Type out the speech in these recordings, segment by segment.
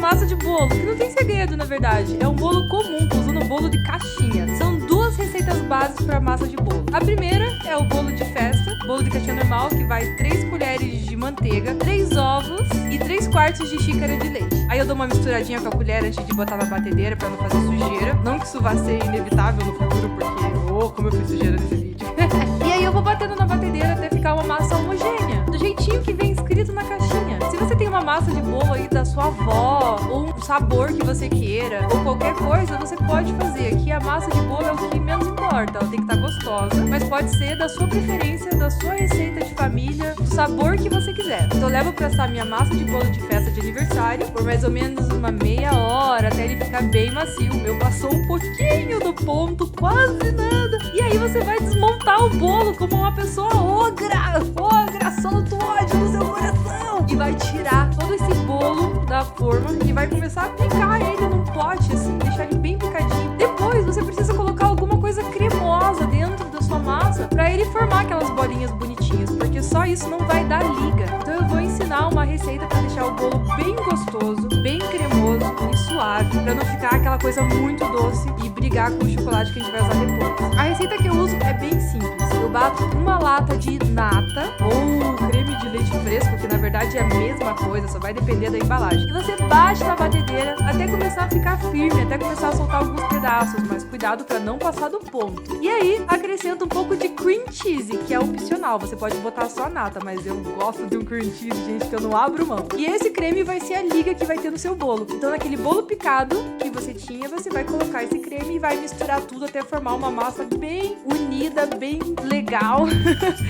massa de bolo, que não tem segredo, na verdade. É um bolo comum, tô usando um bolo de caixinha. São duas receitas básicas para massa de bolo. A primeira é o bolo de festa, bolo de caixinha normal, que vai 3 colheres de manteiga, 3 ovos e 3/4 de xícara de leite. Aí eu dou uma misturadinha com a colher antes de botar na batedeira para não fazer sujeira. Não que isso vá ser inevitável no futuro, porque, como eu fiz sujeira nesse vídeo. E aí eu vou batendo na batedeira até ficar uma massa homogênea, do jeitinho que vem escrito na caixinha. Se você tem uma massa de bolo aí da sua avó, ou um sabor que você queira, ou qualquer coisa, você pode fazer. Aqui a massa de bolo é o que menos importa, ela tem que estar gostosa, mas pode ser da sua preferência, da sua receita de família, do sabor que você quiser. Então eu levo pra assar minha massa de bolo de festa de aniversário por mais ou menos uma meia hora, até ele ficar bem macio. O meu passou um pouquinho do ponto, quase nada. E aí você vai desmontar o bolo como uma pessoa ogra, solta o ódio no seu coração. E vai tirar todo esse bolo da forma e vai começar a picar ele num pote, assim, deixar ele bem picadinho. Depois você precisa colocar alguma coisa cremosa dentro da sua massa pra ele formar aquelas bolinhas bonitinhas, porque só isso não vai dar liga. Então eu vou ensinar uma receita pra deixar o bolo bem gostoso, bem cremoso e suave, pra não ficar aquela coisa muito doce e brigar com o chocolate que a gente vai usar depois. A receita que eu uso é bem simples. Eu bato uma lata de nata ou creme de leite fresco, que na verdade é a mesma coisa, só vai depender da embalagem. E você bate na batedeira até começar a ficar firme, até começar a soltar alguns pedaços, mas cuidado pra não passar do ponto. E aí, acrescenta um pouco de cream cheese, que é opcional. Você pode botar só nata, mas eu gosto de um cream cheese, gente, que eu não abro mão. E esse creme vai ser a liga que vai ter no seu bolo. Então, naquele bolo picado que você tinha, você vai colocar esse creme e vai misturar tudo até formar uma massa bem unida, bem legal.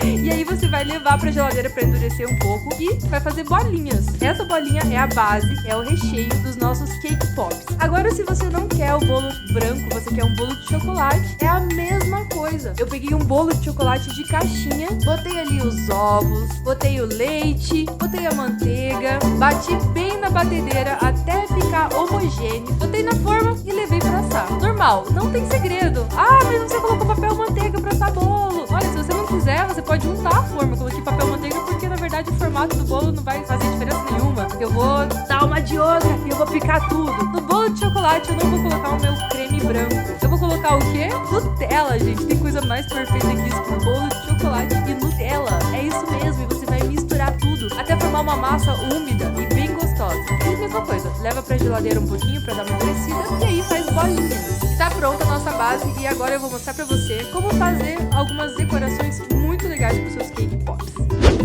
E aí você vai levar pra geladeira pra endurecer um pouco e vai fazer bolinhas. Essa bolinha é a base, é o recheio dos nossos cake pops. Agora, se você não quer o bolo branco, você quer um bolo de chocolate, é a mesma coisa. Eu peguei um bolo de chocolate de caixinha, botei ali os ovos, botei o leite, botei a manteiga, bati bem na batedeira até ficar homogêneo, botei na forma e levei pra assar. Normal, não tem segredo. Ah, mas você colocou papel manteiga pra assar bolo. Olha, se você não quiser, você pode untar a forma. Eu coloquei papel manteiga porque, na verdade, o formato do bolo não vai fazer diferença nenhuma. Eu vou dar uma de outra e eu vou picar tudo. No bolo de chocolate, eu não vou colocar o meu creme branco. Eu vou colocar o quê? Nutella, gente. Tem coisa mais perfeita que isso, que bolo de chocolate e Nutella. É isso mesmo, e você vai misturar tudo até formar uma massa úmida e bem gostosa. E a mesma coisa, leva pra geladeira um pouquinho pra dar uma endurecida e aí faz bolinhas. Tá pronta a nossa base e agora eu vou mostrar pra você como fazer algumas decorações muito legais pros seus cake pops.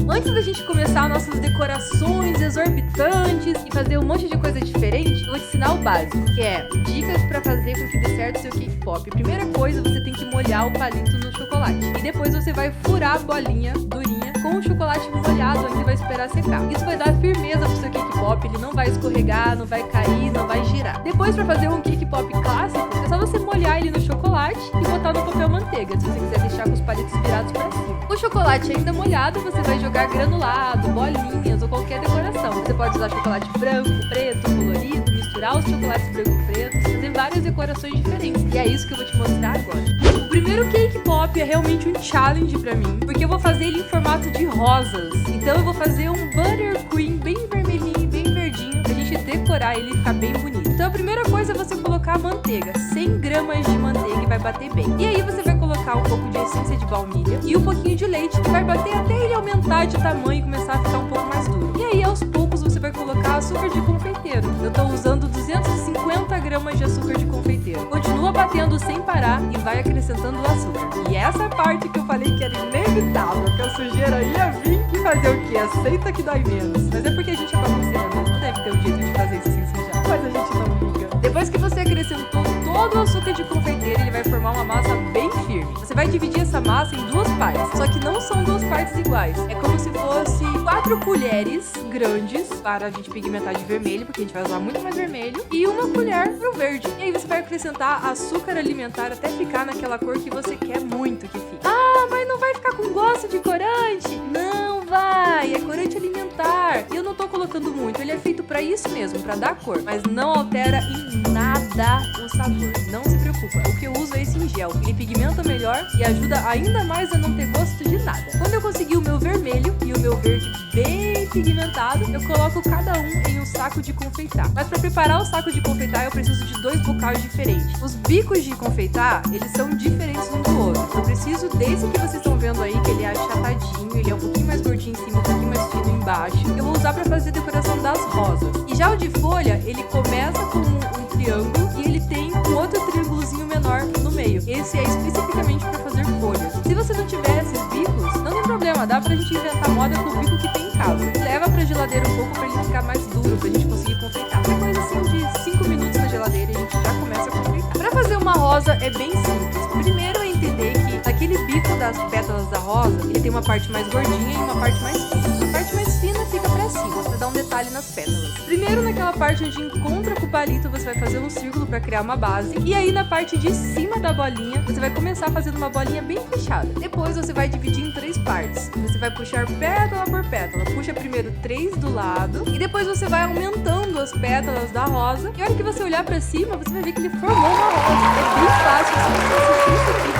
Antes da gente começar nossas decorações exorbitantes e fazer um monte de coisa diferente, eu vou te ensinar o básico, que é dicas pra fazer com que dê certo o seu cake pop. Primeira coisa, você tem que molhar o palito no chocolate. E depois você vai furar a bolinha durinha com o chocolate molhado, ainda vai esperar secar. Isso vai dar firmeza pro seu cake pop, ele não vai escorregar, não vai cair, não vai girar. Depois, pra fazer um cake pop clássico, é só você molhar ele no chocolate e botar no papel manteiga, se você quiser deixar com os palitos virados pra cima. O chocolate ainda molhado, você vai jogar granulado, bolinhas ou qualquer decoração. Você pode usar chocolate branco, preto, colorido, misturar os chocolates branco e preto, fazer várias decorações diferentes. E é isso que eu vou te mostrar agora. O primeiro cake pop é realmente um challenge pra mim, porque eu vou fazer ele em formato de rosas. Então eu vou fazer um buttercream bem vermelhinho e bem verdinho, pra gente decorar ele e ficar bem bonito. Então a primeira coisa é você colocar a manteiga, 100 gramas de manteiga, e vai bater bem. E aí você vai colocar um pouco de essência de baunilha e um pouquinho de leite, que vai bater até ele aumentar de tamanho e começar a ficar um pouco mais duro. E aí aos poucos você vai colocar açúcar de confeiteiro. Eu tô usando 250 gramas de açúcar de confeiteiro. Continua batendo sem parar e vai acrescentando o açúcar. E essa parte que eu falei que era inevitável, que a sujeira ia vir e fazer o quê? Aceita que dói menos. Mas é porque a gente é bagunceira mesmo, deve ter um jeito de fazer isso sem sujar. Mas a gente não liga. Depois que você acrescentou todo o açúcar de confeiteiro, ele vai formar uma massa bem firme. Você vai dividir essa massa em duas partes, só que não são duas partes iguais. É como se fosse 4 colheres grandes para a gente pigmentar de vermelho, porque a gente vai usar muito mais vermelho, e uma colher pro verde. E aí você vai acrescentar açúcar alimentar até ficar naquela cor que você quer muito que fique. Ah, mas não vai ficar com gosto de corante? Não vai, é corante alimentar. E eu não tô colocando muito, ele é feito pra isso mesmo, pra dar cor, mas não altera em nada o sabor. Não se preocupa, o que eu uso é esse em gel. Ele pigmenta melhor e ajuda ainda mais a não ter gosto de nada. Quando eu consegui o meu vermelho e o meu verde bem pigmentado, eu coloco cada um em um saco de confeitar. Mas para preparar o saco de confeitar, eu preciso de 2 bocais diferentes. Os bicos de confeitar, eles são diferentes um do outro. Eu preciso desse que vocês estão vendo aí, que ele é achatadinho, ele é um pouquinho mais gordinho em cima, um pouquinho mais fino embaixo. Eu vou usar para fazer a decoração das rosas. E já o de folha, ele começa com um triângulo e ele tem um outro triângulozinho menor no meio. Esse é especificamente para fazer folhas. Se você não tiver esses bicos, não tem problema, dá pra gente inventar moda com o bico que tem em casa. Leva pra geladeira um pouco pra ele ficar mais duro, pra gente conseguir confeitar. É coisa assim de 5 minutos na geladeira e a gente já começa a confeitar. Pra fazer uma rosa é bem simples. Primeiro é entender que aquele bico das pétalas da rosa, ele tem uma parte mais gordinha e uma parte mais fina. A parte mais fina fica pra cima, pra dar um detalhe nas pétalas. Primeiro, naquela parte onde encontra com o palito, você vai fazer um círculo pra criar uma base. E aí, na parte de cima da bolinha, você vai começar fazendo uma bolinha bem fechada. Depois, você vai dividir em 3 partes. Você vai puxar pétala por pétala. Puxa primeiro 3 do lado. E depois você vai aumentando as pétalas da rosa. E a hora que você olhar pra cima, você vai ver que ele formou uma rosa. É bem fácil. Se você assistir isso aqui,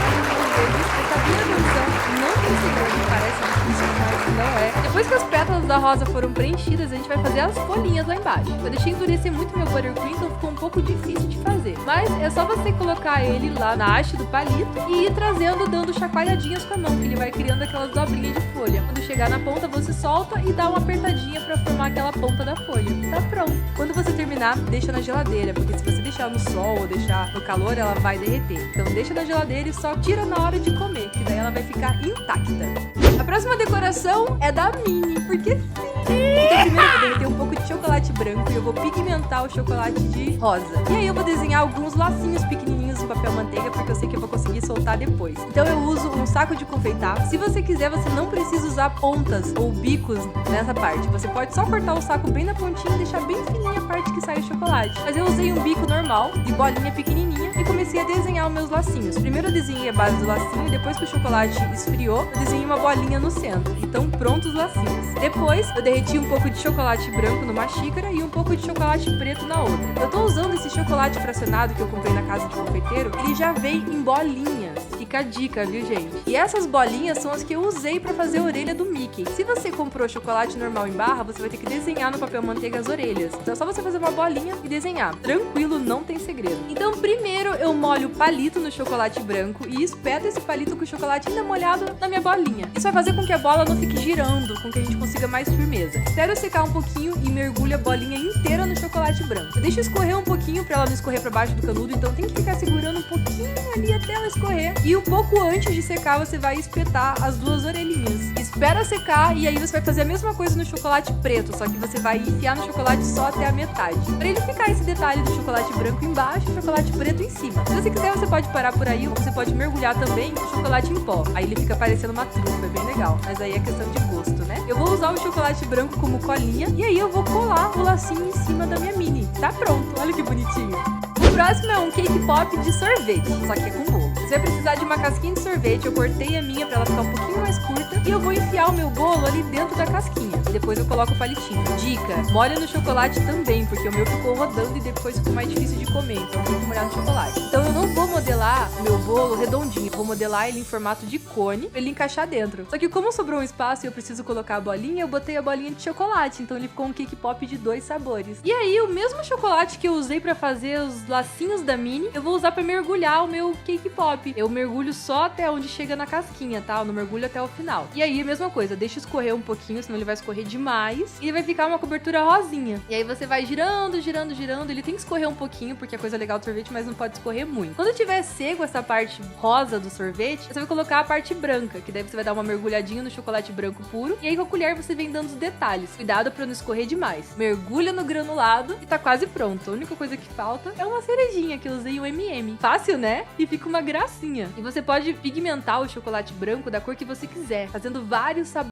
prestar bem atenção. Não tem segredo, parece difícil, mas não é. Depois que as pétalas da rosa foram preenchidas, a gente vai fazer as folhinhas lá embaixo. Eu deixei endurecer muito meu buttercream, então ficou um pouco difícil de fazer. Mas é só você colocar ele lá na haste do palito e ir trazendo, dando chacoalhadinhas com a mão, que ele vai criando aquelas dobrinhas de folha. Quando chegar na ponta, você solta e dá uma apertadinha pra formar aquela ponta da folha. Tá pronto. Quando você terminar, deixa na geladeira, porque se você deixar no sol ou deixar no calor, ela vai derreter. Então deixa na geladeira e só tira na hora de comer, que daí ela vai ficar intacta. A próxima decoração é da Minnie, porque sim! Então primeiro eu vou derreter um pouco de chocolate branco e eu vou pigmentar o chocolate de rosa. E aí eu vou desenhar alguns lacinhos pequenininhos em papel manteiga, porque eu sei que eu vou conseguir soltar depois. Então eu uso um saco de confeitar. Se você quiser, você não precisa usar pontas ou bicos nessa parte. Você pode só cortar o saco bem na pontinha e deixar bem fininha a parte que sai o chocolate. Mas eu usei um bico normal, de bolinha pequenininha, e comecei a desenhar os meus lacinhos. Primeiro eu desenhei a base do lacinho e depois que o chocolate esfriou, eu desenhei uma bolinha no centro. Então prontos os lacinhos. Depois eu derreti um pouco de chocolate branco numa xícara e um pouco de chocolate preto na outra. Eu tô usando esse chocolate fracionado que eu comprei na casa de confeiteiro, ele já vem em bolinhas. Fica a dica, viu, gente? E essas bolinhas são as que eu usei pra fazer a orelha do Mickey. Se você comprou chocolate normal em barra, você vai ter que desenhar no papel manteiga as orelhas. Então é só você fazer uma bolinha e desenhar. Tranquilo, não tem segredo. Então primeiro eu molho o palito no chocolate branco e espeto esse palito com o chocolate ainda molhado na minha bolinha. Isso vai fazer com que a bola não fique girando, com que a gente consiga mais firmeza. Espero secar um pouquinho e mergulho a bolinha inteira no chocolate branco. Eu deixo escorrer um pouquinho pra ela não escorrer pra baixo do canudo, então tem que ficar segurando um pouquinho ali até ela escorrer. E um pouco antes de secar, você vai espetar as 2 orelhinhas. Espera secar e aí você vai fazer a mesma coisa no chocolate preto, só que você vai enfiar no chocolate só até a metade. Pra ele ficar esse detalhe do chocolate branco embaixo e o chocolate preto em cima. Se você quiser, você pode parar por aí, ou você pode mergulhar também no chocolate em pó. Aí ele fica parecendo uma trufa, é bem legal. Mas aí é questão de gosto, né? Eu vou usar o chocolate branco como colinha e aí eu vou colar o lacinho em cima da minha Minnie. Tá pronto, olha que bonitinho. O próximo é um cake pop de sorvete, só que é com bolo. Você vai precisar de uma casquinha de sorvete, eu cortei a minha pra ela ficar um pouquinho mais curta e eu vou enfiar o meu bolo ali dentro da casquinha. Depois eu coloco o palitinho. Dica, molha no chocolate também, porque o meu ficou rodando e depois ficou mais difícil de comer, então tem que molhar no chocolate. Então eu não vou modelar meu bolo redondinho, eu vou modelar ele em formato de cone pra ele encaixar dentro. Só que como sobrou um espaço e eu preciso colocar a bolinha, eu botei a bolinha de chocolate, então ele ficou um cake pop de 2 sabores. E aí o mesmo chocolate que eu usei pra fazer os lacinhos da Minnie, eu vou usar pra mergulhar o meu cake pop. Eu mergulho só até onde chega na casquinha, tá? Eu não mergulho até o final. E aí a mesma coisa, deixa escorrer um pouquinho, senão ele vai escorrer demais e vai ficar uma cobertura rosinha. E aí você vai girando, girando, girando. Ele tem que escorrer um pouquinho, porque é coisa legal do sorvete, mas não pode escorrer muito. Quando tiver seco essa parte rosa do sorvete, você vai colocar a parte branca, que daí você vai dar uma mergulhadinha no chocolate branco puro. E aí com a colher você vem dando os detalhes. Cuidado pra não escorrer demais. Mergulha no granulado e tá quase pronto. A única coisa que falta é uma cerejinha, que eu usei o M&M. Fácil, né? E fica uma gracinha. E você pode pigmentar o chocolate branco da cor que você quiser, fazendo vários sabores